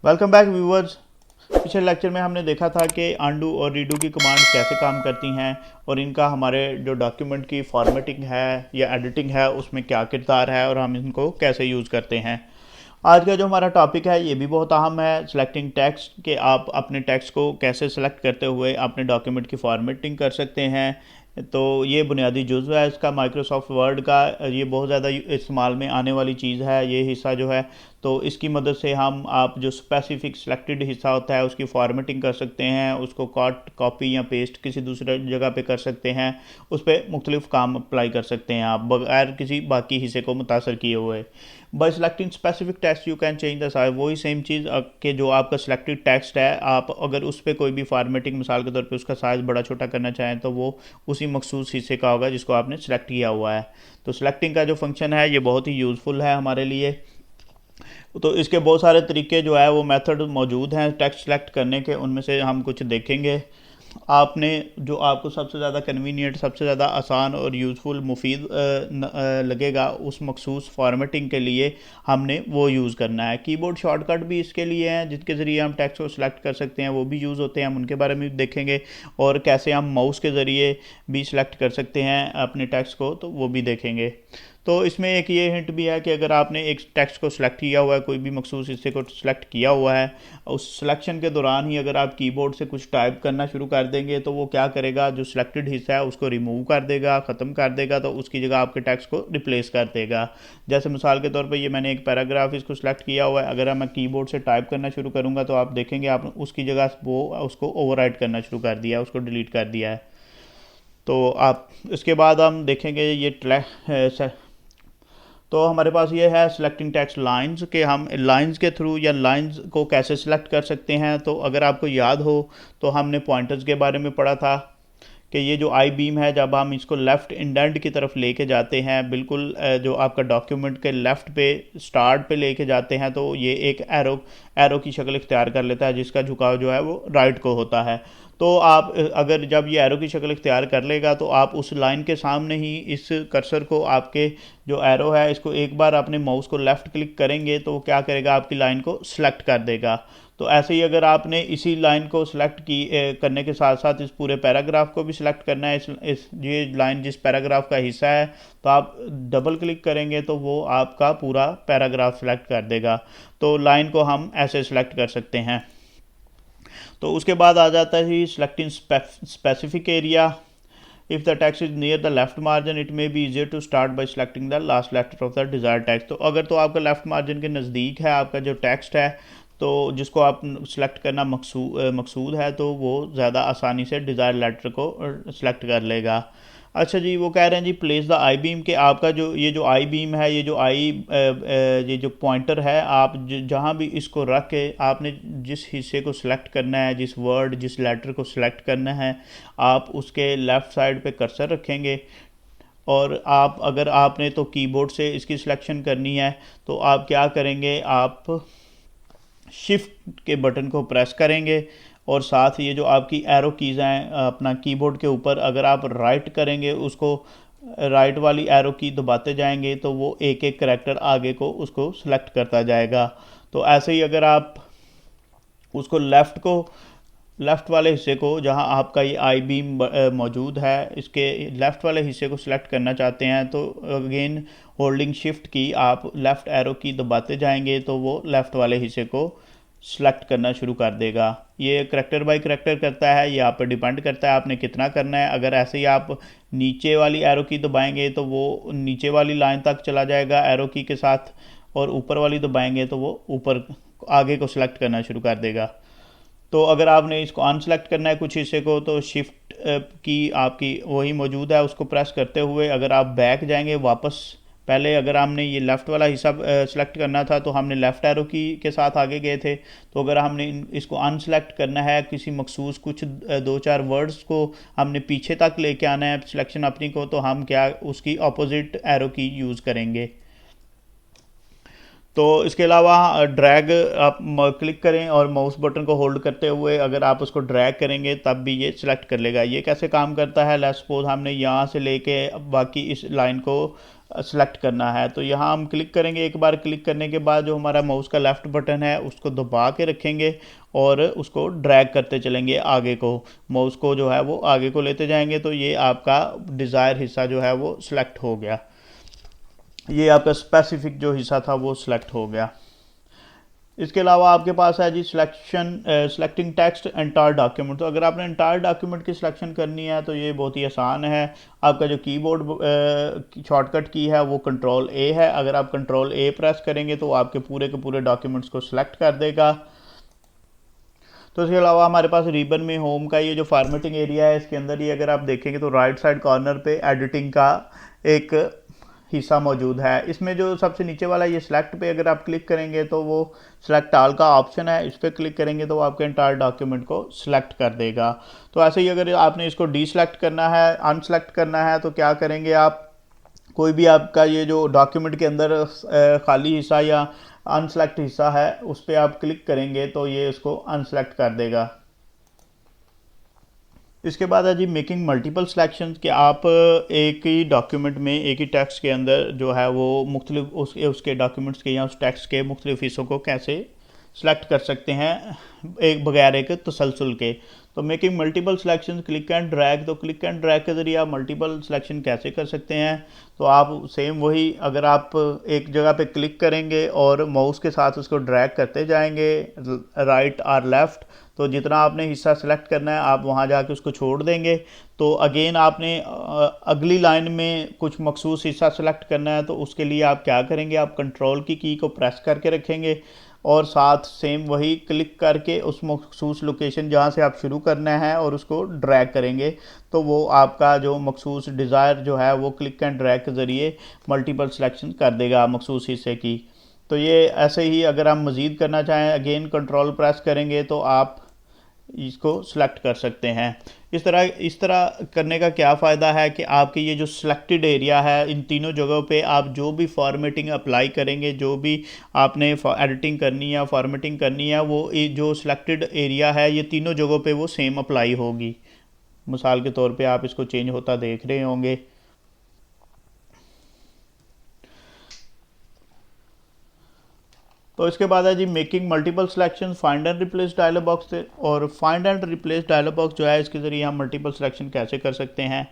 Welcome back viewers. पिछले lecture में हमने देखा था कि अंडू और रीडू की कमांड कैसे काम करती हैं और इनका हमारे जो डॉक्यूमेंट की फॉर्मेटिंग है या एडिटिंग है उसमें क्या किरदार है और हम इनको कैसे यूज़ करते हैं। आज का जो हमारा टॉपिक है ये भी बहुत अहम है, सिलेक्टिंग टेक्स्ट, कि आप अपने टेक्स्ट को कैसे सेलेक्ट करते हुए अपने डॉक्यूमेंट की फॉर्मेटिंग कर सकते हैं। तो ये बुनियादी जुज़्व है इसका, माइक्रोसॉफ्ट वर्ड का। ये बहुत ज़्यादा इस्तेमाल में आने वाली चीज़ है ये हिस्सा जो है। तो इसकी मदद से हम आप जो स्पेसिफिक सिलेक्टेड हिस्सा होता है उसकी फॉर्मेटिंग कर सकते हैं, उसको कट कॉपी या पेस्ट किसी दूसरे जगह पे कर सकते हैं, उस पर मुख्तलिफ काम अप्लाई कर सकते हैं आप बगैर किसी बाकी हिस्से को मुतासर किए हुए। Bye selecting specific text you can change the size. वही सेम चीज़ कि जो आपका सिलेक्टेड टेक्स्ट है, आप अगर उस पर कोई भी फॉर्मेटिंग मिसाल के तौर पे उसका साइज़ बड़ा छोटा करना चाहें तो वो उसी मखसूस हिस्से का होगा जिसको आपने सेलेक्ट किया हुआ है। तो सिलेक्टिंग का जो फंक्शन है ये बहुत ही यूज़फुल है हमारे लिए। तो इसके बहुत सारे तरीके जो है वो मेथड मौजूद हैं टेक्स्ट सेलेक्ट करने के, उनमें से हम कुछ देखेंगे। आपने जो आपको सबसे ज़्यादा कन्वीनियंट, सबसे ज़्यादा आसान और यूज़फुल मुफीद लगेगा उस मखसूस फॉर्मेटिंग के लिए हमने वो यूज़ करना है। कीबोर्ड शॉर्टकट भी इसके लिए हैं जिसके ज़रिए हम टेक्स्ट को सिलेक्ट कर सकते हैं, वो भी यूज़ होते हैं, हम उनके बारे में भी देखेंगे। और कैसे हम माउस के ज़रिए भी सिलेक्ट कर सकते हैं अपने टेक्स्ट को, तो वो भी देखेंगे। तो इसमें एक ये हिंट भी है कि अगर आपने एक टेक्स्ट को सिलेक्ट किया हुआ है, कोई भी मखसूस हिस्से को सिलेक्ट किया हुआ है, उस सिलेक्शन के दौरान ही अगर आप कीबोर्ड से कुछ टाइप करना शुरू कर देंगे तो वो क्या करेगा, जो सिलेक्टेड हिस्सा है उसको रिमूव कर देगा, ख़त्म कर देगा, तो उसकी जगह आपके टेक्स्ट को रिप्लेस कर देगा। जैसे मिसाल के तौर पे ये मैंने एक पैराग्राफ इसको सिलेक्ट किया हुआ है, अगर मैं कीबोर्ड से टाइप करना शुरू करूँगा तो आप देखेंगे आपने उसकी जगह वो उसको ओवरराइट करना शुरू कर दिया है, उसको डिलीट कर दिया है। तो आप इसके बाद हम देखेंगे ये तो हमारे पास ये है सिलेक्टिंग टेक्स्ट लाइंस, के हम लाइंस के थ्रू या लाइंस को कैसे सिलेक्ट कर सकते हैं। तो अगर आपको याद हो तो हमने पॉइंटर्स के बारे में पढ़ा था कि ये जो आई बीम है, जब हम इसको लेफ़्ट इंडेंट की तरफ लेके जाते हैं, बिल्कुल जो आपका डॉक्यूमेंट के लेफ़्ट पे स्टार्ट पे लेके जाते हैं, तो ये एक एरो की शक्ल इख्तियार कर लेता है जिसका झुकाव जो है वो राइट को होता है। तो आप अगर जब ये एरो की शक्ल इख्तियार कर लेगा तो आप उस लाइन के सामने ही इस कर्सर को, आपके जो एरो है इसको एक बार अपने माउस को लेफ़्ट क्लिक करेंगे तो वो क्या करेगा, आपकी लाइन को सिलेक्ट कर देगा। तो ऐसे ही अगर आपने इसी लाइन को सिलेक्ट करने के साथ साथ इस पूरे पैराग्राफ को भी सिलेक्ट करना है, इस ये लाइन जिस पैराग्राफ का हिस्सा है, तो आप डबल क्लिक करेंगे तो वो आपका पूरा पैराग्राफ सिलेक्ट कर देगा। तो लाइन को हम ऐसे सिलेक्ट कर सकते हैं। तो उसके बाद आ जाता है selecting specific area. If the text is near the left margin it may be easier to start by selecting the last letter of the desired text. तो अगर तो आपका लेफ्ट मार्जिन के नज़दीक है आपका जो टेक्स्ट है, तो जिसको आप सेलेक्ट करना मकसूद है, तो वो ज़्यादा आसानी से डिज़ायर लेटर को सेलेक्ट कर लेगा। अच्छा जी, वो कह रहे हैं जी प्लेस द आई बीम, के आपका जो ये जो आई बीम है, ये जो ये जो पॉइंटर है, आप जहाँ भी इसको रख के आपने जिस हिस्से को सिलेक्ट करना है, जिस वर्ड जिस लेटर को सिलेक्ट करना है, आप उसके लेफ़्ट साइड पे कर्सर रखेंगे। और आप अगर आपने तो कीबोर्ड से इसकी सिलेक्शन करनी है तो आप क्या करेंगे, आप शिफ्ट के बटन को प्रेस करेंगे और साथ ये जो आपकी एरो कीज़ हैं अपना कीबोर्ड के ऊपर, अगर आप राइट करेंगे उसको, राइट वाली एरो की दबाते जाएंगे तो वो एक एक करैक्टर आगे को उसको सेलेक्ट करता जाएगा। तो ऐसे ही अगर आप उसको लेफ़्ट वाले हिस्से को, जहां आपका ये आई बीम मौजूद है, इसके लेफ़्ट वाले हिस्से को सिलेक्ट करना चाहते हैं तो अगेन होल्डिंग शिफ्ट की आप लेफ़्ट एरो की दबाते जाएंगे तो वो लेफ़्ट वाले हिस्से को सिलेक्ट करना शुरू कर देगा। ये करैक्टर बाय करैक्टर करता है, ये आप पर डिपेंड करता है आपने कितना करना है। अगर ऐसे ही आप नीचे वाली एरो की दबाएंगे तो वो नीचे वाली लाइन तक चला जाएगा एरो की के साथ, और ऊपर वाली दबाएंगे तो वो ऊपर आगे को सिलेक्ट करना शुरू कर देगा। तो अगर आपने इसको अनसेलेक्ट करना है कुछ हिस्से को, तो शिफ्ट की आपकी वही मौजूद है, उसको प्रेस करते हुए अगर आप बैक जाएंगे वापस, पहले अगर हमने ये लेफ़्ट वाला हिस्सा सेलेक्ट करना था तो हमने लेफ़्ट एरो की के साथ आगे गए थे। तो अगर हमने इसको अनसेलेक्ट करना है, किसी मखसूस कुछ दो चार वर्ड्स को हमने पीछे तक लेके आना है सिलेक्शन अपनी को, तो हम क्या उसकी अपोजिट एरो की यूज़ करेंगे। तो इसके अलावा ड्रैग आप क्लिक करें और माउस बटन को होल्ड करते हुए अगर आप उसको ड्रैग करेंगे तब भी ये सिलेक्ट कर लेगा। ये कैसे काम करता है, लेट्स सपोज हमने यहाँ से लेके बाकी इस लाइन को सेलेक्ट करना है। तो यहाँ हम क्लिक करेंगे, एक बार क्लिक करने के बाद जो हमारा माउस का लेफ़्ट बटन है उसको दबा के रखेंगे और उसको ड्रैग करते चलेंगे आगे को, माउस को जो है वो आगे को लेते जाएंगे। तो ये आपका डिज़ायर हिस्सा जो है वो सिलेक्ट हो गया, ये आपका स्पेसिफिक जो हिस्सा था वो सिलेक्ट हो गया। इसके अलावा आपके पास है जी सेलेक्टिंग टेक्स्ट एंटायर डॉक्यूमेंट। तो अगर आपने एंटायर डॉक्यूमेंट की सिलेक्शन करनी है तो ये बहुत ही आसान है। आपका जो कीबोर्ड शॉर्टकट की है वो कंट्रोल ए है। अगर आप कंट्रोल ए प्रेस करेंगे तो आपके पूरे के पूरे डॉक्यूमेंट्स को सिलेक्ट कर देगा। तो इसके अलावा हमारे पास रिबन में होम का ये जो फॉर्मेटिंग एरिया है, इसके अंदर ये अगर आप देखेंगे तो राइट साइड कॉर्नर पे एडिटिंग का एक हिस्सा मौजूद है। इसमें जो सबसे नीचे वाला ये सिलेक्ट पे अगर आप क्लिक करेंगे तो वो सिलेक्ट ऑल का ऑप्शन है, इस पर क्लिक करेंगे तो आपके एंटायर डॉक्यूमेंट को सिलेक्ट कर देगा। तो ऐसे ही अगर आपने इसको डीसेलेक्ट करना है, अनसेलेक्ट करना है, तो क्या करेंगे आप, कोई भी आपका ये जो डॉक्यूमेंट के अंदर खाली हिस्सा या अनसेलेक्ट हिस्सा है उस पर आप क्लिक करेंगे तो ये इसको अनसेलेक्ट कर देगा। इसके बाद है जी मेकिंग मल्टीपल सिलेक्शंस, कि आप एक ही डॉक्यूमेंट में एक ही टेक्स्ट के अंदर जो है वो मुख्तलिफ उसके डॉक्यूमेंट्स के या उस टेक्स्ट के मुख्तलिफ हिस्सों को कैसे सेलेक्ट कर सकते हैं एक बगैर एक तसलसल के। तो making multiple selection, click and drag. तो क्लिक एंड ड्रैग के ज़रिए आप मल्टीपल सिलेक्शन कैसे कर सकते हैं, तो आप सेम वही, अगर आप एक जगह पे क्लिक करेंगे और माउस के साथ उसको ड्रैग करते जाएंगे राइट और लेफ़्ट, तो जितना आपने हिस्सा सेलेक्ट करना है आप वहाँ जाके उसको छोड़ देंगे। तो अगेन आपने अगली लाइन में कुछ मखसूस हिस्सा सेलेक्ट करना है, तो उसके लिए आप क्या करेंगे, आप कंट्रोल की को प्रेस करके रखेंगे और साथ सेम वही क्लिक करके उस मखसूस लोकेशन जहाँ से आप शुरू करना है और उसको ड्रैग करेंगे, तो वो आपका जो मखसूस डिज़ायर जो है वो क्लिक एंड ड्रैग के ज़रिए मल्टीपल सिलेक्शन कर देगा मखसूस हिस्से की। तो ये ऐसे ही अगर हम मज़ीद करना चाहें अगेन कंट्रोल प्रेस करेंगे तो आप इसको सिलेक्ट कर सकते हैं। इस तरह करने का क्या फ़ायदा है कि आपकी ये जो सिलेक्टेड एरिया है, इन तीनों जगहों पे आप जो भी फॉर्मेटिंग अप्लाई करेंगे, जो भी आपने एडिटिंग करनी है, फॉर्मेटिंग करनी है, वो जो सिलेक्टेड एरिया है ये तीनों जगहों पे वो सेम अप्लाई होगी। मिसाल के तौर पे आप इसको चेंज होता देख रहे होंगे। तो इसके बाद है जी making multiple selection, find and replace dialog box से। और find and replace dialog box जो है इसके ज़रिए हम मल्टीपल सिलेक्शन कैसे कर सकते हैं।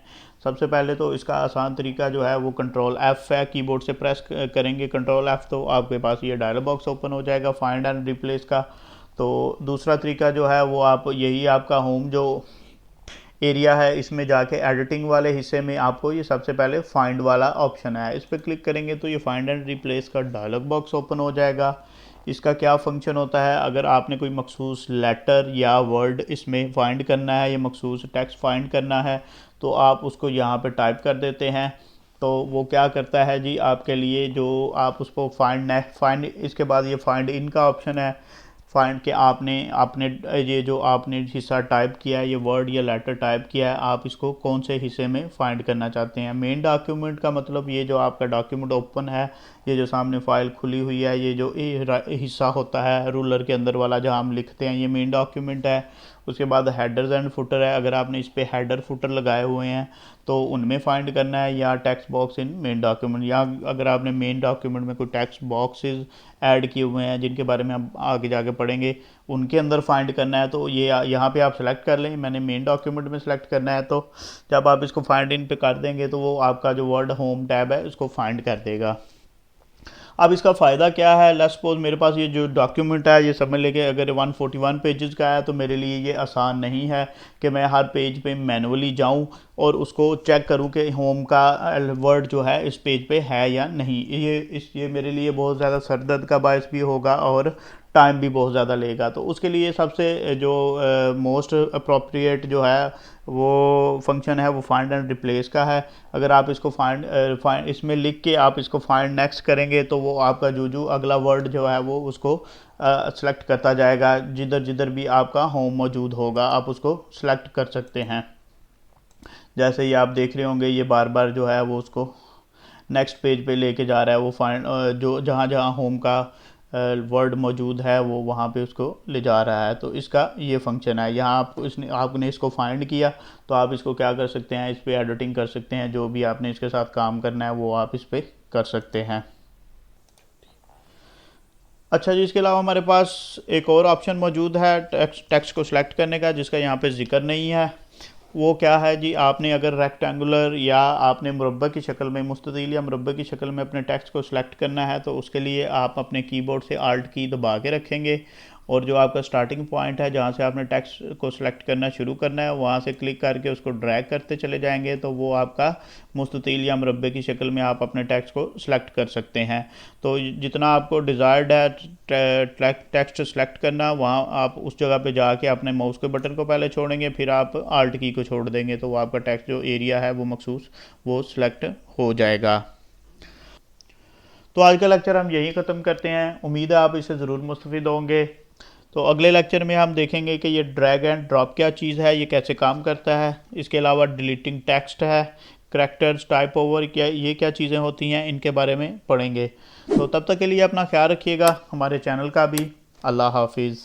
सबसे पहले तो इसका आसान तरीका जो है वो कंट्रोल F है, कीबोर्ड से प्रेस करेंगे कंट्रोल F तो आपके पास ये डायलॉग बॉक्स ओपन हो जाएगा फाइंड एंड रिप्लेस का। तो दूसरा तरीका जो है वो आप यही आपका होम जो एरिया है इसमें जाके एडिटिंग वाले हिस्से में आपको ये सबसे पहले फाइंड वाला ऑप्शन है, इस पर क्लिक करेंगे तो ये फाइंड एंड रिप्लेस का डायलॉग बॉक्स ओपन हो जाएगा। इसका क्या फंक्शन होता है, अगर आपने कोई मखसूस लेटर या वर्ड इसमें फाइंड करना है या मखसूस टेक्स्ट फाइंड करना है तो आप उसको यहाँ पे टाइप कर देते हैं, तो वो क्या करता है जी आपके लिए, जो आप उसको फाइंड इसके बाद ये फाइंड इन का ऑप्शन है। फाइंड के आपने ये जो आपने हिस्सा टाइप किया है, ये वर्ड या लेटर टाइप किया है, आप इसको कौन से हिस्से में फाइंड करना चाहते हैं। मेन डॉक्यूमेंट का मतलब ये जो आपका डॉक्यूमेंट ओपन है, ये जो सामने फाइल खुली हुई है, ये जो हिस्सा होता है रूलर के अंदर वाला जहाँ हम लिखते हैं, ये मेन डॉक्यूमेंट है। उसके बाद हेडर्स एंड फुटर है, अगर आपने इस पर हेडर फुटर लगाए हुए हैं तो उनमें फाइंड करना है, या text box in main document, या अगर आपने मेन डॉक्यूमेंट में कोई टेक्स्ट बॉक्सेस ऐड किए हुए हैं जिनके बारे में हम आगे जाके पढ़ेंगे उनके अंदर फाइंड करना है, तो ये यहाँ पे आप सेलेक्ट कर लें। मैंने मेन डॉक्यूमेंट में सेलेक्ट करना है, तो जब आप इसको फाइंड इन पे कर देंगे तो वो आपका जो वर्ड होम टैब है उसको फाइंड कर देगा। अब इसका फ़ायदा क्या है, लेट्स सपोज मेरे पास ये जो डॉक्यूमेंट है ये समझ लेके अगर 141 पेजेस का है तो मेरे लिए ये आसान नहीं है कि मैं हर पेज पे मैनुअली जाऊं और उसको चेक करूं कि होम का वर्ड जो है इस पेज पे है या नहीं। ये मेरे लिए बहुत ज़्यादा सरदर्द का बायस भी होगा और टाइम भी बहुत ज़्यादा लेगा। तो उसके लिए सबसे जो मोस्ट अप्रोप्रिएट जो है वो फंक्शन है वो फाइंड एंड रिप्लेस का है। अगर आप इसको फाइंड इसमें लिख के आप इसको फाइंड नेक्स्ट करेंगे तो वो आपका जो अगला वर्ड जो है वो उसको सेलेक्ट करता जाएगा, जिधर जिधर भी आपका होम मौजूद होगा आप उसको सेलेक्ट कर सकते हैं। जैसे ही आप देख रहे होंगे ये बार बार जो है वो उसको नेक्स्ट पेज पे लेके जा रहा है, वो फाइंड जो जहाँ जहाँ होम का वर्ड मौजूद है वो वहाँ पे उसको ले जा रहा है। तो इसका ये फंक्शन है। यहाँ आपने इसको फाइंड किया तो आप इसको क्या कर सकते हैं, इस पर एडिटिंग कर सकते हैं, जो भी आपने इसके साथ काम करना है वो आप इस पर कर सकते हैं। अच्छा जी, इसके अलावा हमारे पास एक और ऑप्शन मौजूद है टेक्स्ट को सिलेक्ट करने का, जिसका यहाँ पे जिक्र नहीं है। वो क्या है जी, आपने अगर रेक्टेंगुलर या आपने मुरब्बा की शक्ल में, मुस्ततील या मुरब्बा की शक्ल में अपने टेक्स्ट को सिलेक्ट करना है, तो उसके लिए आप अपने कीबोर्ड से आल्ट की दबा के रखेंगे और जो आपका स्टार्टिंग पॉइंट है जहाँ से आपने टेक्स्ट को सिलेक्ट करना शुरू करना है, वहाँ से क्लिक करके उसको ड्रैग करते चले जाएंगे, तो वो आपका मुस्ततील या मुरब्बे की शक्ल में आप अपने टेक्स्ट को सिलेक्ट कर सकते हैं। तो जितना आपको डिज़ायर्ड है टेक्स्ट सेलेक्ट करना, वहाँ आप उस जगह पे जाके अपने माउस के बटन को पहले छोड़ेंगे, फिर आप आल्ट की को छोड़ देंगे, तो वो आपका टेक्स्ट जो एरिया है वो मखसूस वो सिलेक्ट हो जाएगा। तो आज का लेक्चर हम यहीं ख़त्म करते हैं। उम्मीद है आप इससे ज़रूर मुस्तफ़ीद होंगे। तो अगले लेक्चर में हम देखेंगे कि ये ड्रैग एंड ड्रॉप क्या चीज़ है, ये कैसे काम करता है। इसके अलावा डिलीटिंग टेक्स्ट है, करैक्टर्स, टाइप ओवर, क्या ये क्या चीज़ें होती हैं, इनके बारे में पढ़ेंगे। तो तब तक के लिए अपना ख्याल रखिएगा, हमारे चैनल का भी। अल्लाह हाफिज़।